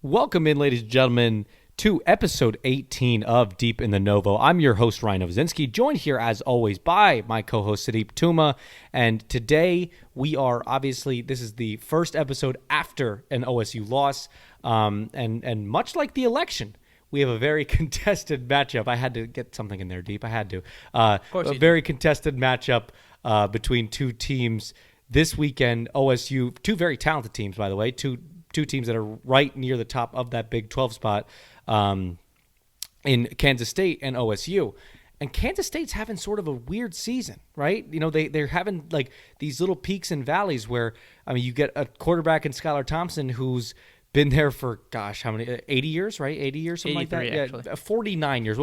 Welcome in, ladies and gentlemen, to episode 18 of Deep in the Novo. I'm your host, Ryan Novozinsky, joined here as always by my co-host, Sudeep Tumma. And today we are this is the first episode after an OSU loss. And much like the election, we have a very contested matchup. I had to get something in there, Deep. I had to. Very contested matchup between two teams this weekend. OSU, two very talented teams, by the way, two teams that are right near the top of that Big 12 spot in Kansas State and OSU. And Kansas State's having sort of a weird season, right? You know, they're having like these little peaks and valleys where, I mean, you get a quarterback in Skylar Thompson who's been there for, gosh, how many? 80 years, right? 80 years, something like that? Actually. Yeah, 49 years.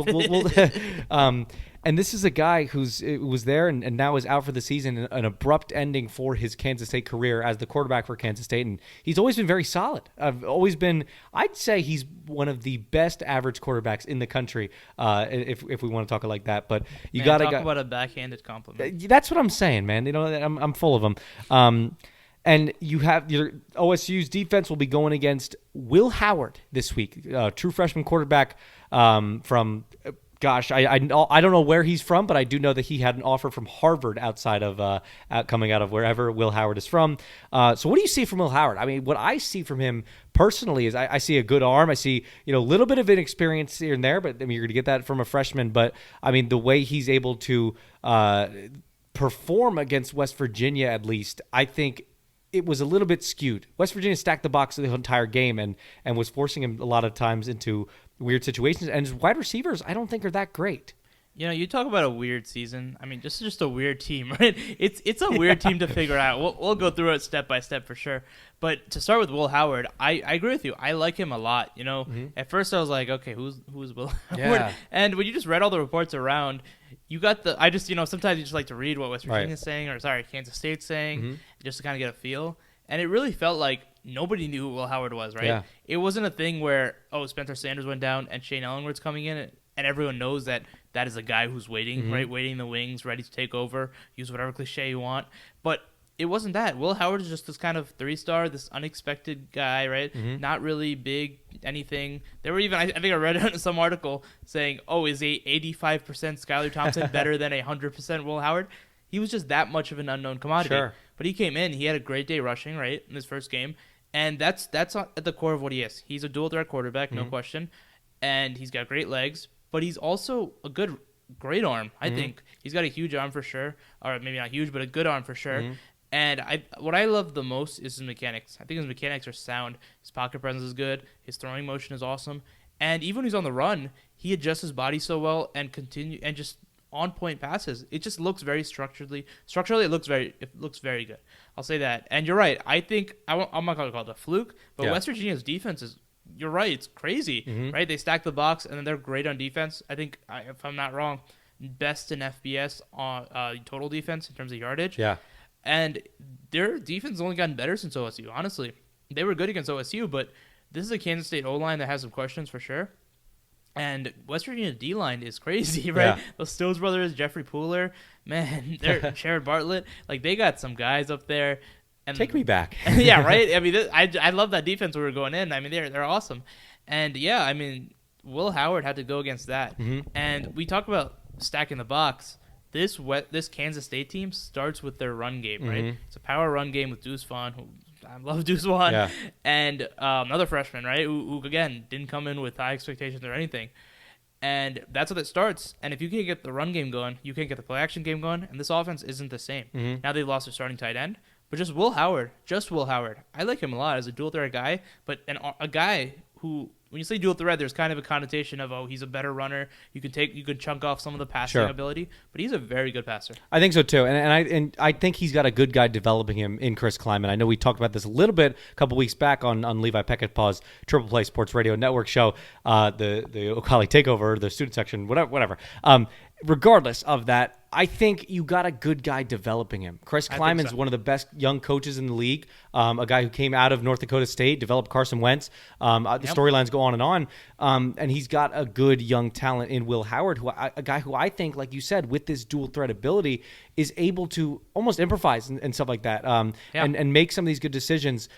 And this is a guy who was there and now is out for the season, an abrupt ending for his Kansas State career as the quarterback for Kansas State. And he's always been very solid. I'd say he's one of the best average quarterbacks in the country, if we want to talk it like that. But you got to talk about a backhanded compliment. That's what I'm saying, man. You know, I'm full of them. And you have your OSU's defense will be going against Will Howard this week, true freshman quarterback from, gosh, I don't know where he's from, but I do know that he had an offer from Harvard coming out of wherever Will Howard is from. So what do you see from Will Howard? I mean, what I see from him personally is I see a good arm. I see, a little bit of inexperience here and there, but I mean, you're going to get that from a freshman. But I mean, the way he's able to perform against West Virginia, at least, I think it was a little bit skewed. West Virginia stacked the box the entire game and was forcing him a lot of times into weird situations. And his wide receivers, I don't think are that great. You know, you talk about a weird season. I mean, this is just a weird team, right? It's a weird team to figure out. We'll go through it step by step for sure. But to start with Will Howard, I agree with you. I like him a lot. You know, At first I was like, okay, who's Will Howard? Yeah. And when you just read all the reports around, you got sometimes you just like to read what West Virginia's saying, Kansas State's saying, just to kind of get a feel. And it really felt like nobody knew who Will Howard was, right? Yeah. It wasn't a thing where, Spencer Sanders went down and Shane Ellenwood's coming in, and everyone knows that is a guy who's waiting, right? Waiting in the wings, ready to take over, use whatever cliche you want. But it wasn't that. Will Howard is just this kind of 3-star, this unexpected guy, right? Not really big, anything. There were even, I think I read some article saying, is a 85% Skylar Thompson better than 100% Will Howard? He was just that much of an unknown commodity. Sure. But he came in, he had a great day rushing, right, in his first game. And that's at the core of what he is. He's a dual threat quarterback, no question. And he's got great legs, but he's also a great arm, I think. He's got a huge arm for sure. Or maybe not huge, but a good arm for sure. And what I love the most is his mechanics. I think his mechanics are sound. His pocket presence is good. His throwing motion is awesome. And even when he's on the run, he adjusts his body so well and just on-point passes. It just looks very structurally, it looks very good. I'll say that. And you're right. I think I'm not going to call it a fluke, but West Virginia's defense is. You're right. It's crazy, right? They stack the box and then they're great on defense. I think, if I'm not wrong, best in FBS on total defense in terms of yardage. Yeah. And their defense has only gotten better since OSU. Honestly, they were good against OSU, but this is a Kansas State O-line that has some questions for sure. And West Virginia D-line is crazy, right? Yeah. Those Stills brothers, Jeffrey Pooler, man, they're Sherrod Bartlett. Like, they got some guys up there. And take me back. Yeah, right? I mean, I love that defense we were going in. I mean, they're awesome. And, yeah, I mean, Will Howard had to go against that. And we talk about stacking the box. This Kansas State team starts with their run game, right? It's a power run game with Deuce Vaughn, who I love Deuce Vaughn, and another freshman, right, who again didn't come in with high expectations or anything. And that's how it starts. And if you can't get the run game going, you can't get the play action game going, and this offense isn't the same. Now they lost their starting tight end, but just Will Howard. I like him a lot as a dual threat guy, but a guy who, when you say dual threat, there's kind of a connotation of, he's a better runner. You can chunk off some of the passing ability, but he's a very good passer. I think so too, and I think he's got a good guy developing him in Chris Kleinman. I know we talked about this a little bit a couple weeks back on Levi Pecketpaw's Triple Play Sports Radio Network show, the Okali Takeover, the student section, whatever. Regardless of that, I think you got a good guy developing him. Chris Kleinman's one of the best young coaches in the league, a guy who came out of North Dakota State, developed Carson Wentz. The storylines go on and on, and he's got a good young talent in Will Howard, a guy who I think, like you said, with this dual threat ability, is able to almost improvise and stuff like that, and make some of these good decisions.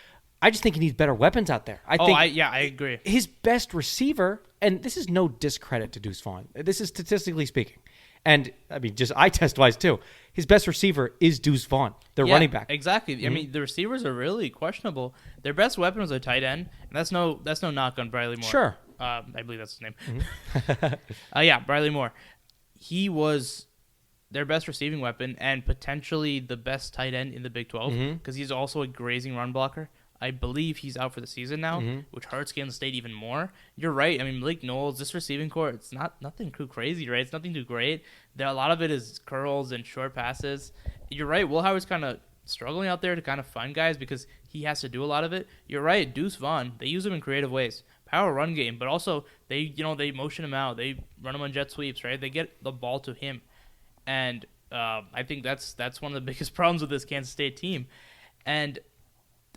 I just think he needs better weapons out there. I agree. His best receiver, and this is no discredit to Deuce Vaughn. This is statistically speaking. And, I mean, just eye test-wise, too. His best receiver is Deuce Vaughn, their running back. Exactly. Mm-hmm. I mean, the receivers are really questionable. Their best weapon was a tight end, and that's no knock on Briley Moore. Sure. I believe that's his name. Mm-hmm. Briley Moore. He was their best receiving weapon and potentially the best tight end in the Big 12 because he's also a grazing run blocker. I believe he's out for the season now, which hurts Kansas State even more. You're right. I mean, Malik Knowles, this receiving core, it's nothing too crazy, right? It's nothing too great. A lot of it is curls and short passes. You're right. Will Howard's kind of struggling out there to kind of find guys because he has to do a lot of it. You're right. Deuce Vaughn, they use him in creative ways. Power run game, but also they motion him out. They run him on jet sweeps, right? They get the ball to him. And I think that's one of the biggest problems with this Kansas State team. And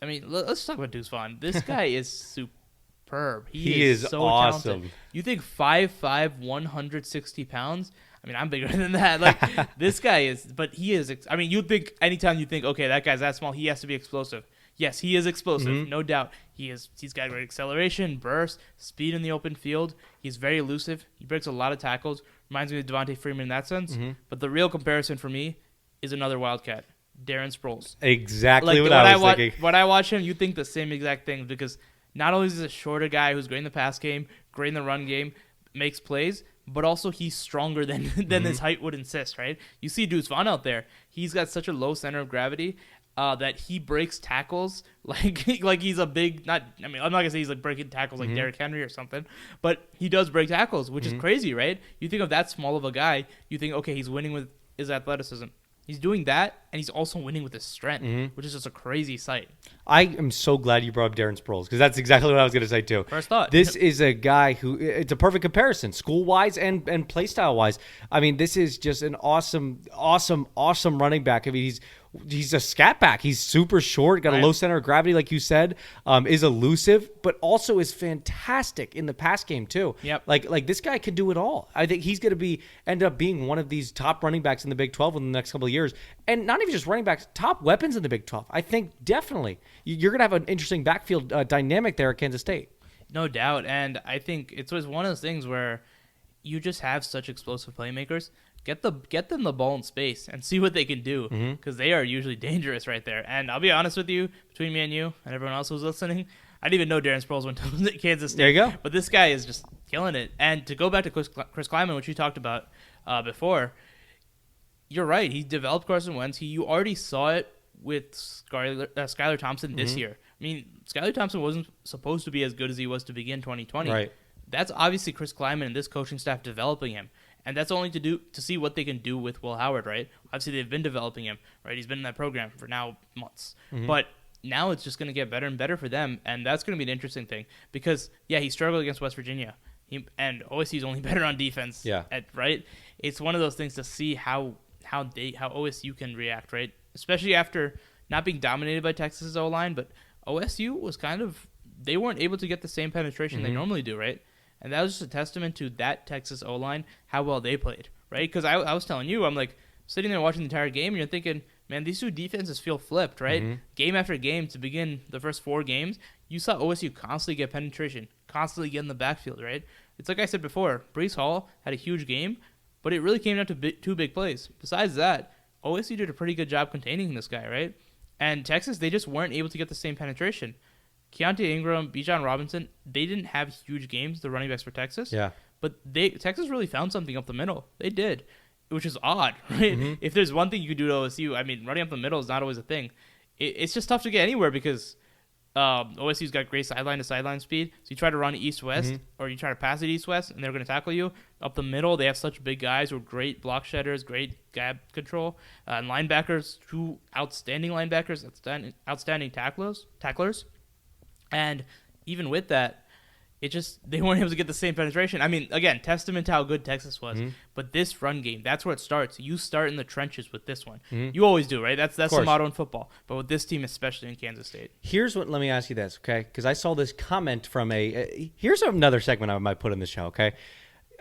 I mean, let's talk about Deuce Vaughn. This guy is superb. He is so awesome. Talented. You think 5'5", 160 pounds? I mean, I'm bigger than that. Like this guy is, but he is. I mean, you think anytime you think, okay, that guy's that small, he has to be explosive. Yes, he is explosive, no doubt. He's got great acceleration, burst, speed in the open field. He's very elusive. He breaks a lot of tackles. Reminds me of Devontae Freeman in that sense. But the real comparison for me is another Wildcat. Darren Sproles. Exactly what I was thinking. When I watch him, you think the same exact thing because not only is he a shorter guy who's great in the pass game, great in the run game, makes plays, but also he's stronger than his height would insist, right? You see Deuce Vaughn out there. He's got such a low center of gravity that he breaks tackles like he's a big, I'm not going to say he's like breaking tackles like Derrick Henry or something, but he does break tackles, which is crazy, right? You think of that small of a guy, you think, okay, he's winning with his athleticism. He's doing that, and he's also winning with his strength, which is just a crazy sight. I am so glad you brought up Darren Sproles because that's exactly what I was going to say too. First thought. This is a guy who it's a perfect comparison, school-wise and play-style-wise. I mean, this is just an awesome running back. I mean, he's a scat back. He's super short, got a low center of gravity, like you said, is elusive, but also is fantastic in the pass game too. Yep. Like this guy can do it all. I think he's going to end up being one of these top running backs in the Big 12 in the next couple of years. And not even just running backs, top weapons in the Big 12. I think definitely. You're going to have an interesting backfield dynamic there at Kansas State. No doubt. And I think it's one of those things where you just have such explosive playmakers. Get them the ball in space and see what they can do because they are usually dangerous right there. And I'll be honest with you, between me and you and everyone else who's listening, I didn't even know Darren Sproles went to Kansas State. There you go. But this guy is just killing it. And to go back to Chris Kleinman, which you talked about before, you're right. He developed Carson Wentz. You already saw it with Skylar Thompson this year. I mean, Skylar Thompson wasn't supposed to be as good as he was to begin 2020. Right. That's obviously Chris Kleinman and this coaching staff developing him. And that's only to see what they can do with Will Howard, right? Obviously, they've been developing him, right? He's been in that program for now months. But now it's just going to get better and better for them, and that's going to be an interesting thing because, he struggled against West Virginia, and OSU's only better on defense, right? It's one of those things to see how OSU can react, right? Especially after not being dominated by Texas' O-line, but OSU was they weren't able to get the same penetration they normally do, right? And that was just a testament to that Texas O-line, how well they played, right? Because I was telling you, I'm like sitting there watching the entire game, and you're thinking, man, these two defenses feel flipped, right? Game after game to begin the first 4 games, you saw OSU constantly get penetration, constantly get in the backfield, right? It's like I said before, Breece Hall had a huge game, but it really came down to 2 big plays. Besides that, OSU did a pretty good job containing this guy, right? And Texas, they just weren't able to get the same penetration. Keontae Ingram, Bijan Robinson, they didn't have huge games, the running backs for Texas. Yeah. But Texas really found something up the middle. They did, which is odd, right? If there's one thing you can do to OSU, I mean, running up the middle is not always a thing. It's just tough to get anywhere because OSU's got great sideline-to-sideline speed. So you try to run east-west or you try to pass it east-west, and they're going to tackle you. Up the middle, they have such big guys who are great block shedders, great gap control. And linebackers, 2 outstanding linebackers, outstanding tacklers. And even with that, they weren't able to get the same penetration. I mean, again, testament to how good Texas was. But this run game, that's where it starts. You start in the trenches with this one. You always do, right? That's the motto in football. But with this team, especially in Kansas State. Let me ask you this, okay? Because I saw this comment from here's another segment I might put in the show, okay?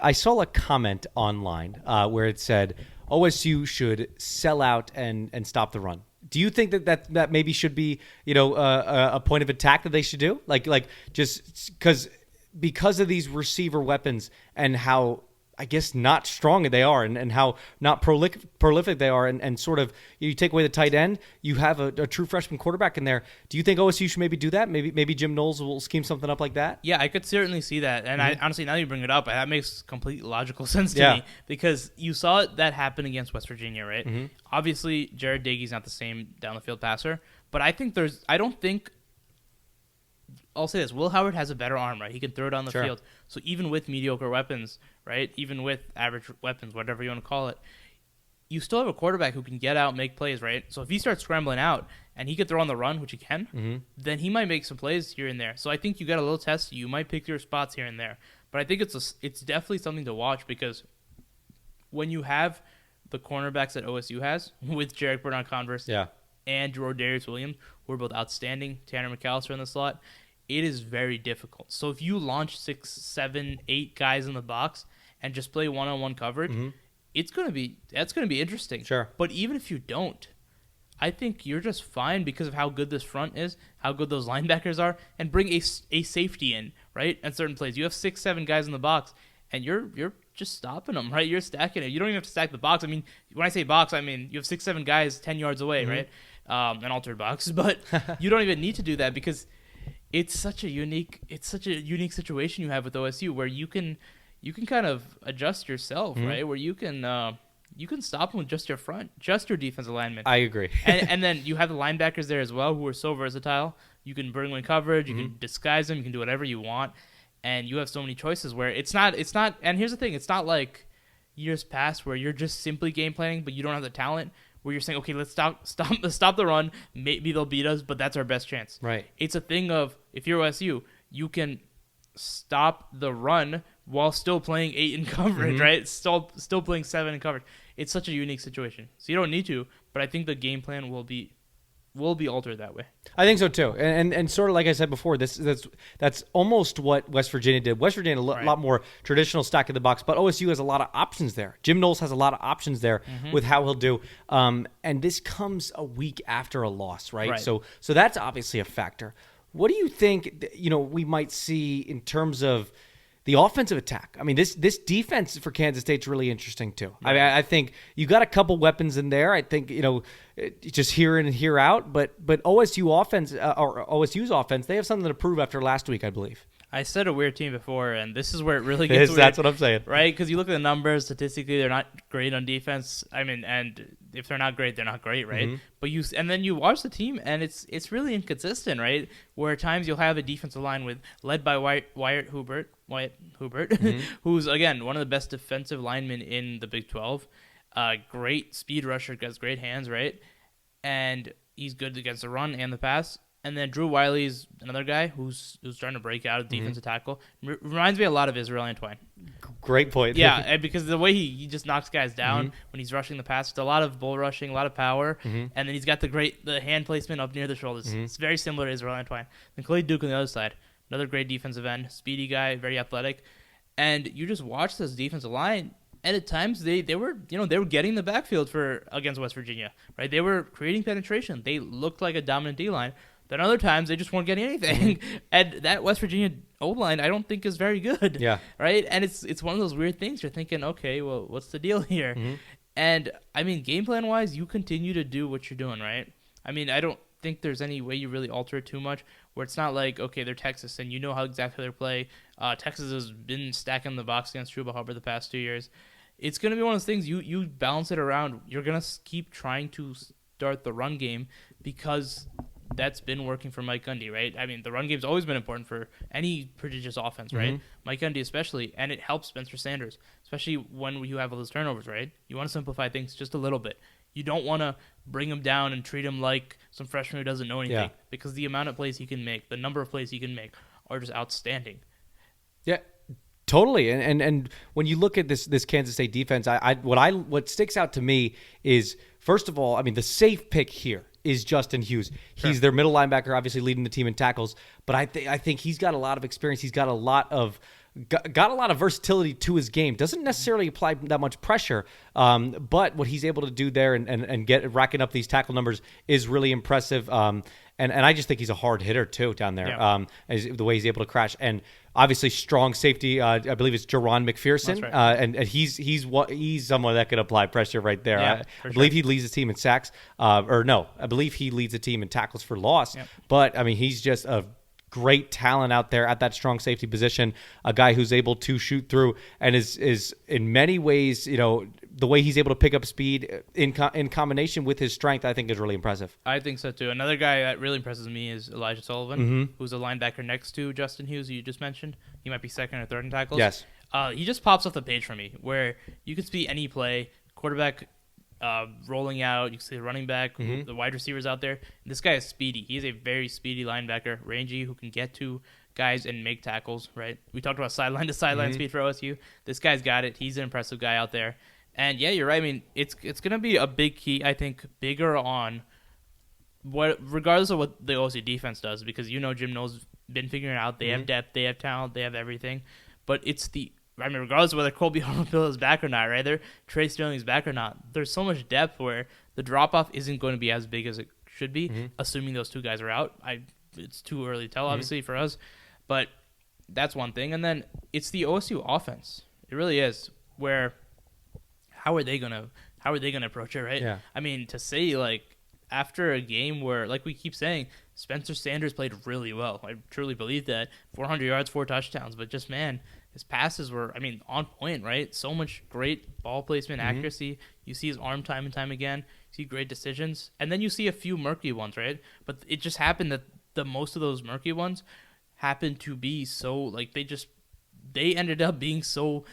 I saw a comment online where it said OSU should sell out and stop the run. Do you think that maybe should be, a point of attack that they should do? Like just because of these receiver weapons and how, I guess, not strong they are and how not prolific they are, and sort of you take away the tight end, you have a true freshman quarterback in there. Do you think OSU should maybe do that? Maybe Jim Knowles will scheme something up like that? Yeah, I could certainly see that. And I honestly, now you bring it up, that makes complete logical sense to me, because you saw that happen against West Virginia, right? Obviously, Jared Daigie's not the same down the field passer, but I'll say this: Will Howard has a better arm, right? He can throw it on the field. So even with mediocre weapons, right? Even with average weapons, whatever you want to call it, you still have a quarterback who can get out, make plays, right? So if he starts scrambling out and he can throw on the run, which he can, then he might make some plays here and there. So I think you got a little test. You might pick your spots here and there, but I think it's definitely something to watch, because when you have the cornerbacks that OSU has with Jarek Bernard-Converse and Rodarius Williams, who are both outstanding, Tanner McAllister in the slot, it is very difficult. So if you launch 6, 7, 8 guys in the box and just play one-on-one coverage, that's going to be interesting. Sure. But even if you don't, I think you're just fine because of how good this front is, how good those linebackers are, and bring a safety in, right? At certain plays, you have 6, 7 guys in the box, and you're just stopping them, right? You're stacking it. You don't even have to stack the box. I mean, when I say box, I mean you have 6, 7 guys 10 yards away, right? An altered box, but you don't even need to do that, because it's such a unique situation you have with OSU, where you can kind of adjust yourself, right? Where you can stop them with just your front, just your defensive lineman. I agree. and then you have the linebackers there as well, who are so versatile. You can bring them in coverage, you can disguise them, you can do whatever you want, and you have so many choices where it's not. And here's the thing: it's not like years past where you're just simply game planning, but you don't have the talent. Where you're saying, okay, let's stop the run. Maybe they'll beat us, but that's our best chance. Right. It's a thing of, if you're OSU, you can stop the run while still playing 8 in coverage, right? Still playing 7 in coverage. It's such a unique situation. So you don't need to, but I think the game plan will be altered that way. I think so too, and sort of like I said before, that's almost what West Virginia did. West Virginia had a lot more traditional stack in the box, but OSU has a lot of options there. Jim Knowles has a lot of options there with how he'll do, and this comes a week after a loss, right? So that's obviously a factor. What do you think? We might see in terms of the offensive attack. I mean, this defense for Kansas State's really interesting too. I mean, I think you got a couple weapons in there. I think just here in and here out. But OSU offense or OSU's offense, they have something to prove after last week, I believe. I said a weird team before, and this is where it really gets weird. That's what I'm saying, right? Because you look at the numbers statistically, they're not great on defense. I mean, and if they're not great, they're not great, right? But then you watch the team, and it's really inconsistent, right? Where at times you'll have a defensive line led by Wyatt Hubert, who's again one of the best defensive linemen in the Big 12. Great speed rusher, has great hands, right? And he's good against the run and the pass. And then Drew Wiley's another guy who's trying to break out of defensive tackle. Reminds me a lot of Israel Antwine. Great point. Yeah, because the way he just knocks guys down when he's rushing the pass, it's a lot of bull rushing, a lot of power, and then he's got the hand placement up near the shoulders. It's very similar to Israel Antwine. Then Clay Duke on the other side, another great defensive end, speedy guy, very athletic, and you just watch this defensive line. And at times they were getting the backfield against West Virginia, right? They were creating penetration. They looked like a dominant D line. Then other times they just weren't getting anything, and that West Virginia O-line I don't think is very good. Yeah, right. And it's one of those weird things. You're thinking, okay, well, what's the deal here? And I mean, game plan wise, you continue to do what you're doing, right? I mean, I don't think there's any way you really alter it too much. Where it's not like, okay, they're Texas and you know how exactly they play. Texas has been stacking the box against Chuba Hubbard the past 2 years. It's gonna be one of those things. You balance it around. You're gonna keep trying to start the run game because that's been working for Mike Gundy, right? I mean, the run game's always been important for any prodigious offense, right? Mike Gundy especially, and it helps Spencer Sanders, especially when you have all those turnovers, right? You want to simplify things just a little bit. You don't want to bring him down and treat him like some freshman who doesn't know anything because the amount of plays he can make, the number of plays he can make are just outstanding. Yeah, totally. And when you look at this Kansas State defense, what sticks out to me is, first of all, I mean, the safe pick here is Justin Hughes. He's their middle linebacker, obviously leading the team in tackles, but I think he's got a lot of experience. He's got a lot of got a lot of versatility to his game. Doesn't necessarily apply that much pressure, but what he's able to do there and get racking up these tackle numbers is really impressive. And I just think he's a hard hitter too down there. Yeah. The way he's able to crash, and obviously strong safety. I believe it's Jerron McPherson, That's right. and he's someone that could apply pressure right there. Yeah, I believe he leads the team in sacks, I believe he leads the team in tackles for loss. Yep. But I mean, he's just a great talent out there at that strong safety position, a guy who's able to shoot through and is in many ways, the way he's able to pick up speed in combination with his strength, I think is really impressive. I think so too. Another guy that really impresses me is Elijah Sullivan, who's a linebacker next to Justin Hughes, who you just mentioned. He might be second or third in tackles. Yes. He just pops off the page for me, where you could see any play, quarterback rolling out, you can see the running back, the wide receivers out there. This guy is speedy. He's a very speedy linebacker, rangy, who can get to guys and make tackles, right? We talked about sideline to sideline speed for OSU. This guy's got it. He's an impressive guy out there. And yeah, you're right. I mean, it's going to be a big key, I think, bigger on regardless of what the OSU defense does, because Jim Knowles been figuring it out. They have depth, they have talent, they have everything. But regardless of whether Colby Hartfield is back or not, right? There, Trey Sterling's back or not. There's so much depth where the drop off isn't going to be as big as it should be, assuming those two guys are out. It's too early to tell, obviously, for us, but that's one thing. And then it's the OSU offense. It really is. Where how are they gonna approach it, right? Yeah. I mean, to say after a game where, like we keep saying, Spencer Sanders played really well. I truly believe that. 400 yards, 4 touchdowns, but just, man, his passes were, on point, right? So much great ball placement, accuracy. You see his arm time and time again. You see great decisions. And then you see a few murky ones, right? But it just happened that the most of those murky ones happened to be so, they ended up being so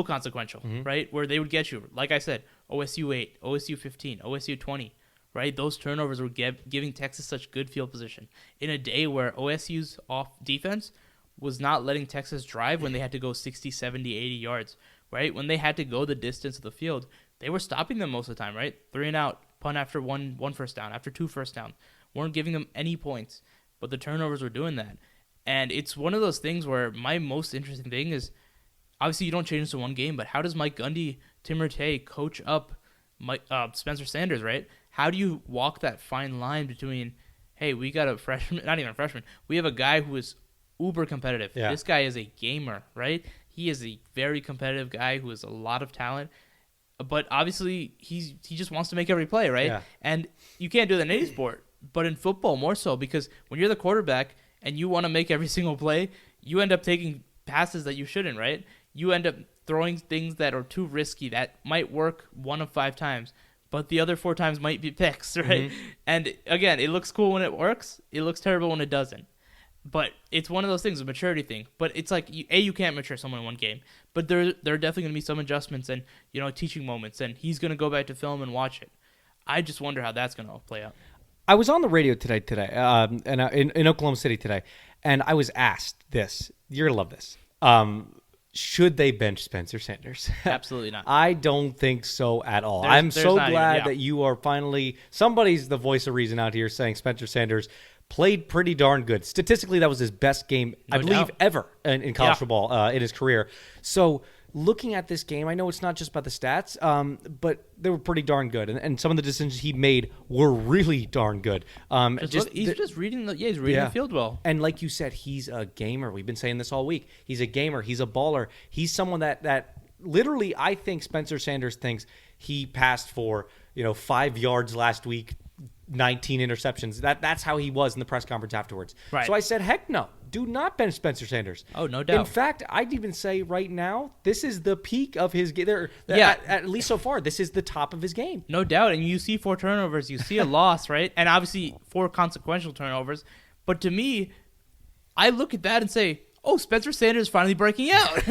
consequential, right? Where they would get you. Like I said, OSU 8, OSU 15, OSU 20, right? Those turnovers were giving Texas such good field position in a day where OSU's off defense was not letting Texas drive when they had to go 60, 70, 80 yards, right? When they had to go the distance of the field, they were stopping them most of the time, right? 3 and out, punt after one first down, after 2 first down. Weren't giving them any points, but the turnovers were doing that. And it's one of those things where my most interesting thing is, obviously you don't change this in one game, but how does Mike Gundy, Tim Rattay coach up Spencer Sanders, right? How do you walk that fine line between, hey, we got a freshman, not even a freshman, we have a guy who is uber competitive. Yeah. This guy is a gamer, right? He is a very competitive guy who has a lot of talent, but obviously he just wants to make every play, right? Yeah. And you can't do that in any sport, but in football more so, because when you're the quarterback and you want to make every single play, you end up taking passes that you shouldn't, right? You end up throwing things that are too risky that might work 1 of 5 times, but the other 4 times might be picks, right? And again, it looks cool when it works. It looks terrible when it doesn't. But it's one of those things, a maturity thing. But it's like, you can't mature someone in one game. But there are definitely going to be some adjustments and, teaching moments. And he's going to go back to film and watch it. I just wonder how that's going to play out. I was on the radio today, and in Oklahoma City today, and I was asked this. You're going to love this. Should they bench Spencer Sanders? Absolutely not. I don't think so at all. There's I'm so glad even. that you are finally – somebody's the voice of reason out here saying Spencer Sanders played pretty darn good. Statistically, that was his best game, No I believe, doubt. ever in college football in his career. So – looking at this game, I know it's not just about the stats, but they were pretty darn good, and some of the decisions he made were really darn good. He's just reading the field well. And like you said, he's a gamer. We've been saying this all week. He's a gamer. He's a baller. He's someone that literally, I think Spencer Sanders thinks he passed for 5 yards last week, 19 interceptions. That's how he was in the press conference afterwards. Right. So I said, heck no. Do not bench Spencer Sanders. Oh, no doubt. In fact, I'd even say right now, this is the peak of his game. At least so far, this is the top of his game. No doubt. And you see 4 turnovers. You see a loss, right? And obviously 4 consequential turnovers. But to me, I look at that and say, oh, Spencer Sanders finally breaking out.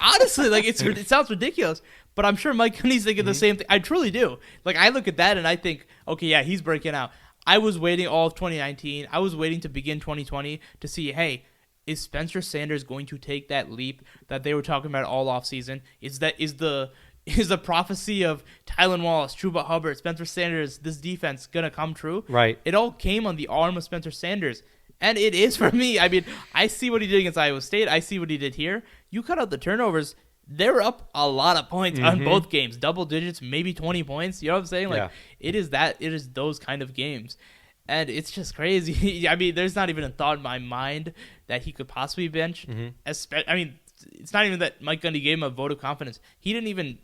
Honestly, it sounds ridiculous. But I'm sure Mike Gundy's thinking the same thing. I truly do. I look at that and I think, okay, yeah, he's breaking out. I was waiting all of 2019. I was waiting to begin 2020 to see, hey, is Spencer Sanders going to take that leap that they were talking about all offseason? Is the prophecy of Tylan Wallace, Chuba Hubbard, Spencer Sanders, this defense going to come true? Right. It all came on the arm of Spencer Sanders. And it is for me. I mean, I see what he did against Iowa State. I see what he did here. You cut out the turnovers, they're up a lot of points on both games, double digits, maybe 20 points. You know what I'm saying? Like it is those kind of games. And it's just crazy. I mean, there's not even a thought in my mind that he could possibly bench. I mean, it's not even that Mike Gundy gave him a vote of confidence. He didn't even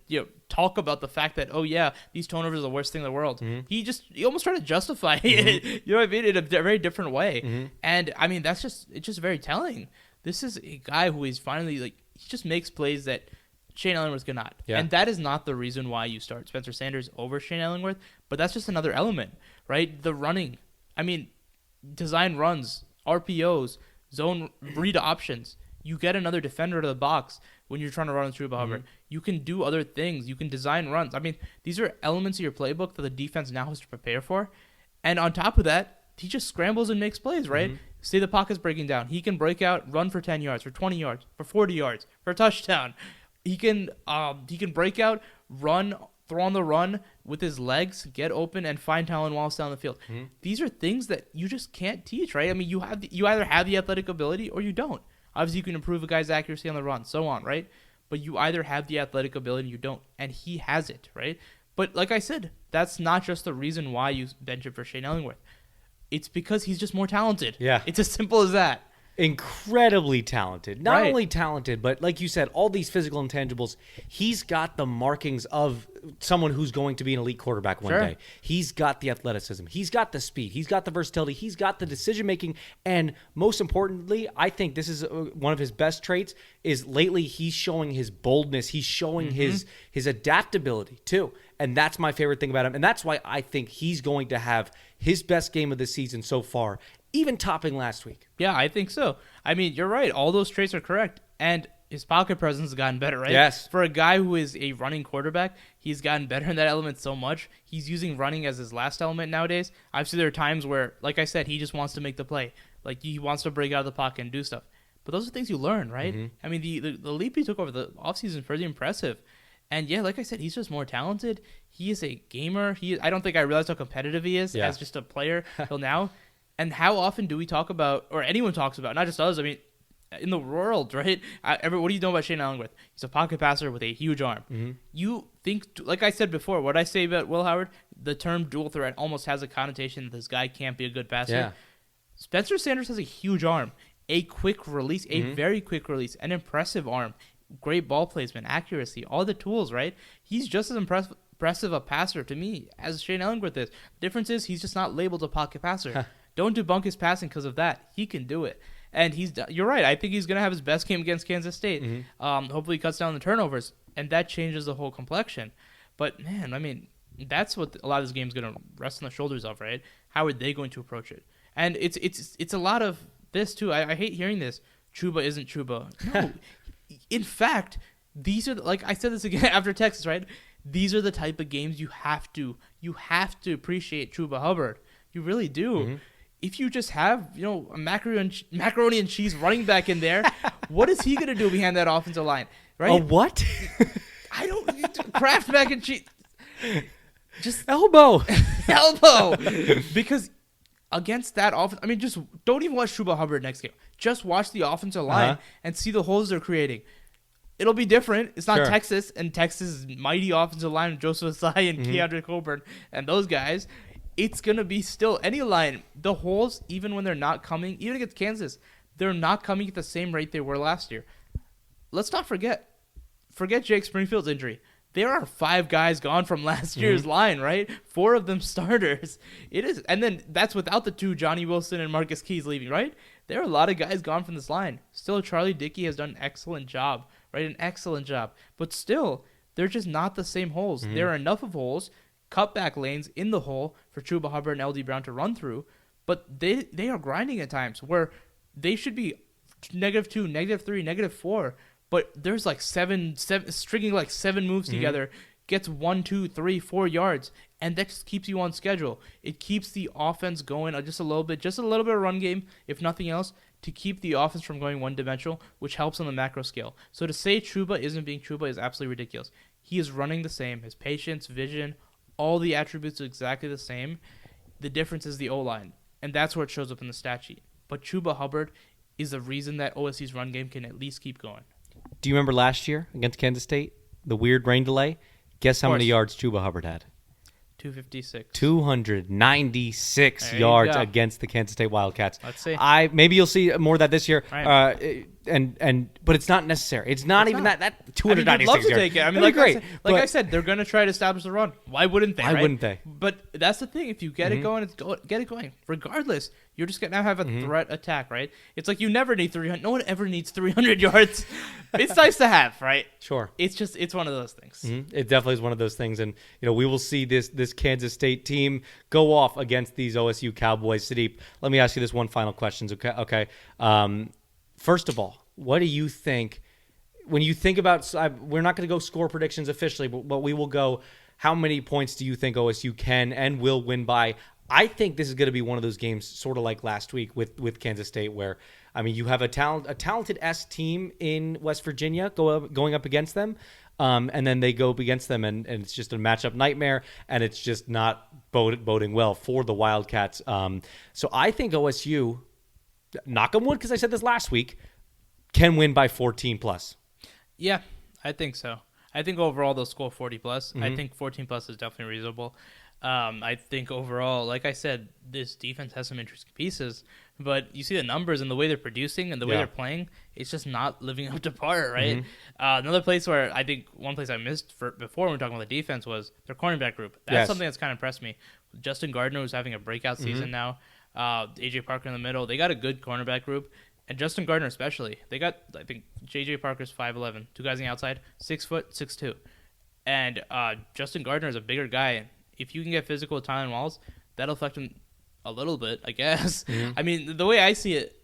talk about the fact that, oh yeah, these turnovers are the worst thing in the world. He almost tried to justify it. You know what I mean? In a very different way. And I mean, it's just very telling. This is a guy who is finally he just makes plays that Shane Ellingworth cannot. Yeah. And that is not the reason why you start Spencer Sanders over Shane Ellingworth, but that's just another element, right? The running. I mean, design runs, RPOs, zone read options. You get another defender to the box when you're trying to run a Chuba Hubbard. You can do other things. You can design runs. I mean, these are elements of your playbook that the defense now has to prepare for. And on top of that, he just scrambles and makes plays, right? Say the pocket's breaking down. He can break out, run for 10 yards, for 20 yards, for 40 yards, for a touchdown. He can break out, run, throw on the run with his legs, get open, and find talent while down the field. These are things that you just can't teach, right? I mean, you either have the athletic ability or you don't. Obviously, you can improve a guy's accuracy on the run, so on, right? But you either have the athletic ability or you don't, and he has it, right? But like I said, that's not just the reason why you bench him for Shane Ellingworth. It's because he's just more talented. Yeah. It's as simple as that. Incredibly talented. Not only talented, but like you said, all these physical intangibles. He's got the markings of someone who's going to be an elite quarterback one day. He's got the athleticism. He's got the speed. He's got the versatility. He's got the decision-making. And most importantly, I think this is one of his best traits, is lately he's showing his boldness. He's showing his adaptability, too. And that's my favorite thing about him. And that's why I think he's going to have his best game of the season so far, even topping last week. Yeah, I think so. I mean, you're right. All those traits are correct. And his pocket presence has gotten better, right? Yes. For a guy who is a running quarterback, he's gotten better in that element so much. He's using running as his last element nowadays. Obviously, there are times where, like I said, he just wants to make the play. Like, he wants to break out of the pocket and do stuff. But those are things you learn, right? I mean, the leap he took over the offseason is pretty impressive. And yeah, like I said, he's just more talented. He is a gamer. I don't think I realized how competitive he is as just a player till now. And how often do we talk about, or anyone talks about, not just us, I mean, in the world, right? What do you know about Shane Ellingworth? He's a pocket passer with a huge arm. You think, like I said before, what I say about Will Howard, the term dual threat almost has a connotation that this guy can't be a good passer. Yeah. Spencer Sanders has a huge arm, a quick release, a very quick release, an impressive arm, great ball placement, accuracy, all the tools, right? He's just as impressive a passer to me as Shane Ellingworth is. The difference is he's just not labeled a pocket passer. Don't debunk his passing because of that. He can do it. And you're right. I think he's going to have his best game against Kansas State. Hopefully he cuts down the turnovers, and that changes the whole complexion. But, man, I mean, that's what a lot of this game is going to rest on the shoulders of, right? How are they going to approach it? And it's a lot of this, too. I hate hearing this. Chuba isn't Chuba. No. In fact, these are, like I said this again after Texas, right? These are the type of games you have to appreciate Chuba Hubbard. You really do. If you just have, a macaroni and cheese running back in there, what is he going to do behind that offensive line? Right? A what? I don't... Kraft mac and cheese. Just... Elbow. Because against that offense... I mean, just don't even watch Chuba Hubbard next game. Just watch the offensive line and see the holes they're creating. It'll be different. It's not Texas, and Texas' mighty offensive line with Joseph Asai and Keandre Coburn and those guys. It's going to be still any line. The holes, even when they're not coming, even against Kansas, they're not coming at the same rate they were last year. Let's not forget Jake Springfield's injury. There are 5 guys gone from last year's line, right? 4 of them starters. It is, and then that's without the 2, Johnny Wilson and Marcus Keys, leaving, right? There are a lot of guys gone from this line. Still, Charlie Dickey has done an excellent job, right? An excellent job. But still, they're just not the same holes. There are enough of holes, cutback lanes in the hole for Chuba Hubbard and LD Brown to run through, but they are grinding at times where they should be -2, -3, -4, but there's like seven stringing like 7 moves together, gets 1, 2, 3, 4 yards, and that just keeps you on schedule. It keeps the offense going just a little bit of run game, if nothing else, to keep the offense from going one-dimensional, which helps on the macro scale. So to say Chuba isn't being Chuba is absolutely ridiculous. He is running the same. His patience, vision, all the attributes are exactly the same. The difference is the O-line, and that's where it shows up in the stat sheet. But Chuba Hubbard is the reason that OSU's run game can at least keep going. Do you remember last year against Kansas State? The weird rain delay? Guess how many yards Chuba Hubbard had? 256. 296 yards against the Kansas State Wildcats. Let's see. Maybe you'll see more of that this year. Right. But it's not necessary. It's not even that 296 I'd love to yards. take it. I mean, I said, they're going to try to establish the run. Why wouldn't they? Why wouldn't they? But that's the thing. If you get it going, get it going. Regardless, you're just going to have a threat attack, right? It's like you never need 300. No one ever needs 300 yards. It's nice to have, right? Sure. It's one of those things. It definitely is one of those things, and we will see this Kansas State team go off against these OSU Cowboys. Sudeep, let me ask you this one final question. Okay. First of all, what do you think when you think about? We're not going to go score predictions officially, but we will go. How many points do you think OSU can and will win by? I think this is going to be one of those games, sort of like last week with Kansas State, where you have a talented S team in West Virginia going up against them, and then they go up against them, and it's just a matchup nightmare, and it's just not boding well for the Wildcats. So I think OSU, knock on wood, because I said this last week, can win by 14 plus. Yeah, I think so. I think overall they'll score 40 plus. I think 14 plus is definitely reasonable. I think overall, like I said, this defense has some interesting pieces, but you see the numbers and the way they're producing and the way they're playing, it's just not living up to par, right? Another place where I think one place I missed before when we were talking about the defense was their cornerback group. That's something that's kind of impressed me. Justin Gardner was having a breakout season now. AJ Parker in the middle. They got a good cornerback group. And Justin Gardner especially. They got, I think, JJ Parker's 5'11", two guys on the outside, 6 foot, 6'2". And Justin Gardner is a bigger guy. If you can get physical with Tylan Wallace, that'll affect him a little bit, I guess. I mean, the way I see it,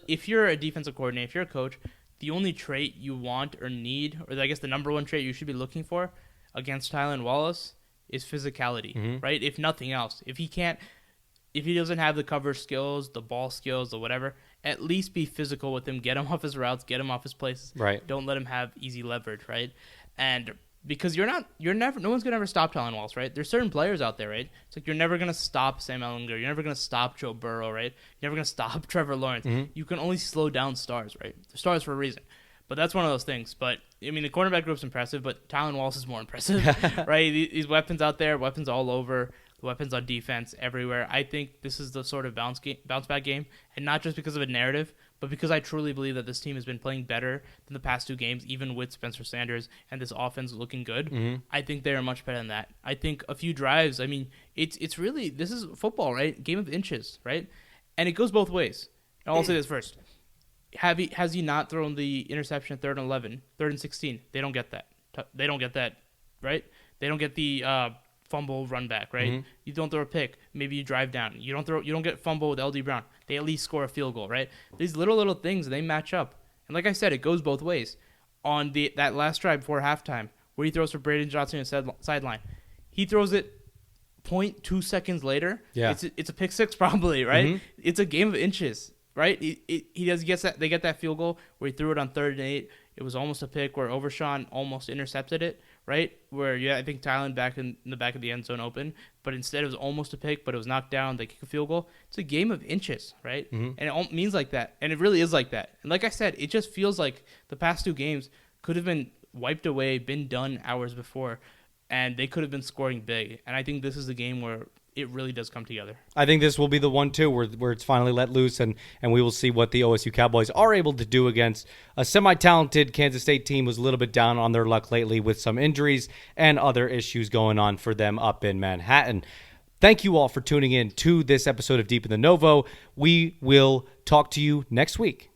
if you're a defensive coordinator, if you're a coach, the only trait you want or need, or I guess the number one trait you should be looking for against Tylan Wallace is physicality, right? If nothing else. If he doesn't have the cover skills, the ball skills, or whatever, at least be physical with him. Get him off his routes. Get him off his places. Right. Don't let him have easy leverage, right? And because no one's gonna ever stop Tylan Wallace, right? There's certain players out there, right? It's like you're never gonna stop Sam Ehlinger. You're never gonna stop Joe Burrow, right? You're never gonna stop Trevor Lawrence. You can only slow down stars, right? They're stars for a reason. But that's one of those things. But I mean, the cornerback group's impressive, but Tylan Wallace is more impressive, right? These weapons out there, weapons all over. Weapons on defense everywhere. I think this is the sort of bounce back game, and not just because of a narrative, but because I truly believe that this team has been playing better than the past two games, even with Spencer Sanders and this offense looking good. I think they are much better than that. I think a few drives. I mean, it's really, this is football, right? Game of inches, right? And it goes both ways. And I'll say this first: has he not thrown the interception at 3rd and 11, 3rd and 16? They don't get that. They don't get that, right? They don't get the fumble run back, right? You don't throw a pick, maybe you drive down. You don't get fumble with LD Brown. They at least score a field goal, right? These little things, they match up. And like I said, it goes both ways. On that last drive before halftime, where he throws for Braden Johnson on the sideline, he throws it 0.2 seconds later. Yeah. It's a pick six probably, right? It's a game of inches, right? They get that field goal where he threw it on 3rd and 8. It was almost a pick where Overshawn almost intercepted it, right? Where, I think Tylan back in the back of the end zone open, but instead it was almost a pick, but it was knocked down. They kick a field goal. It's a game of inches, right? And it means like that, and it really is like that. And like I said, it just feels like the past two games could have been wiped away, been done hours before, and they could have been scoring big. And I think this is the game where it really does come together. I think this will be the one, too, where it's finally let loose, and we will see what the OSU Cowboys are able to do against a semi-talented Kansas State team who's a little bit down on their luck lately with some injuries and other issues going on for them up in Manhattan. Thank you all for tuning in to this episode of Deep in the Novo. We will talk to you next week.